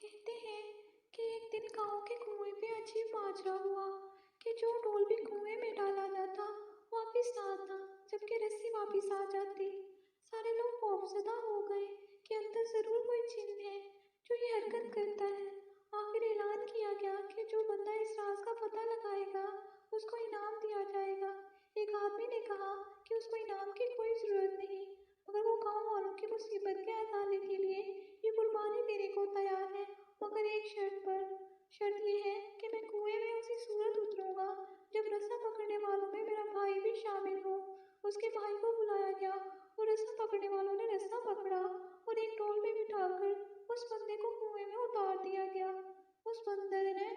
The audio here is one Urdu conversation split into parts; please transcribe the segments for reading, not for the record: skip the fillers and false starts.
کہتے ہیں کہ ایک دن گاؤں کے کنویں پہ عجیب ماجرا ہوا کہ جو ڈول بھی کنویں میں ڈالا جاتا واپس نہ آتا، جبکہ رسی واپس آ جاتی۔ سارے لوگ خوفزدہ ہو گئے کہ اندر ضرور کوئی جن ہے جو یہ حرکت کرتا ہے۔ آخر اعلان کیا گیا کہ جو بندہ اس راز کا پتہ لگائے گا اس کو انعام دیا جائے گا۔ ایک آدمی نے کہا کہ اس کو انعام کی کوئی ضرورت نہیں، مگر وہ گاؤں والوں کی مصیبت کے ازالے کے لیے یہ قربانی دینے کو تیار ہے، مگر ایک شرط پر۔ شرط یہ ہے کہ میں کنویں میں اسی صورت اتروں گا جب رسا پکڑنے والوں میں میرا بھائی بھی شامل ہو۔ اس کے بھائی کو بلایا گیا اور رسا پکڑنے والوں نے رسا پکڑا اور ایک ڈول میں بٹھا کر اس بندے کو کنویں میں اتار دیا گیا۔ اس بندر نے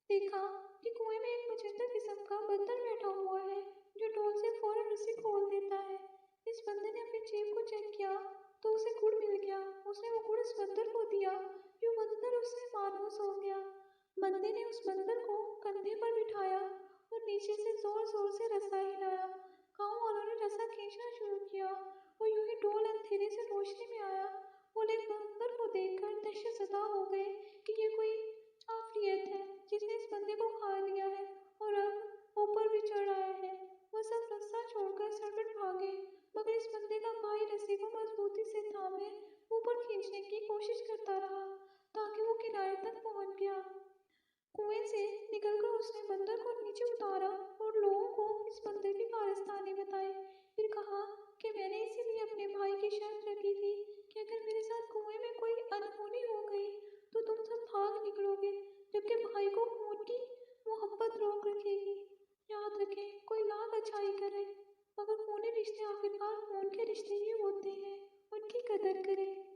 دیکھا کہ کنویں میں ایک مچھردہ قسم کا بندر بیٹھا ہوا ہے جو ڈول سے فوراً رسی کھول دیتا ہے۔ اس بندر نے اپنی جیب کو چیک کیا تو اسے گڑ مل گیا۔ اس نے وہ گڑ اس بندر کو دیا، یوں بندر اس سے مانوس ہو گیا۔ بندے نے اس بندر کو کندھے پر بٹھایا اور نیچے سے زور زور سے رسا ہلایا۔ گاؤں والوں نے رسا کھینچنا شروع کیا اور یوں ہی ڈول اندھیرے سے روشنی میں آیا۔ وہ لوگ بندر کو دیکھ کر دہشت زدہ ہو گئے کہ یہ کوئی عفریت ہے جس نے اس بندے کو کھا لیا ہے اور اب اوپر بھی چڑھ آیا ہے۔ وہ سب رسا چھوڑ کر سرپٹ بھاگے، مگر اس بندے کا بھائی رسی کو مضبوطی سے تھامے اوپر کھینچنے کی کوشش کرتا رہا تاکہ وہ کنارے تک پہنچ گیا۔ کنویں سے نکل کر اس نے بندر کو نیچے اتارا اور لوگوں کو اس بندر کی کارستانی بتائی۔ پھر کہا کہ میں نے اسی لیے اپنے بھائی کی شرط رکھی تھی کہ اگر میرے ساتھ کنویں میں کوئی انہونی ہو گئی تو تم سب بھاگ نکلو گے، جبکہ بھائی کو خون کی محبت روک رکھے گی۔ یاد رکھیں، کوئی لاکھ اچھائی کرے مگر خونی رشتے آخرکار خون کے رشتے ہی ہوتے ہیں، ان کی قدر کریں۔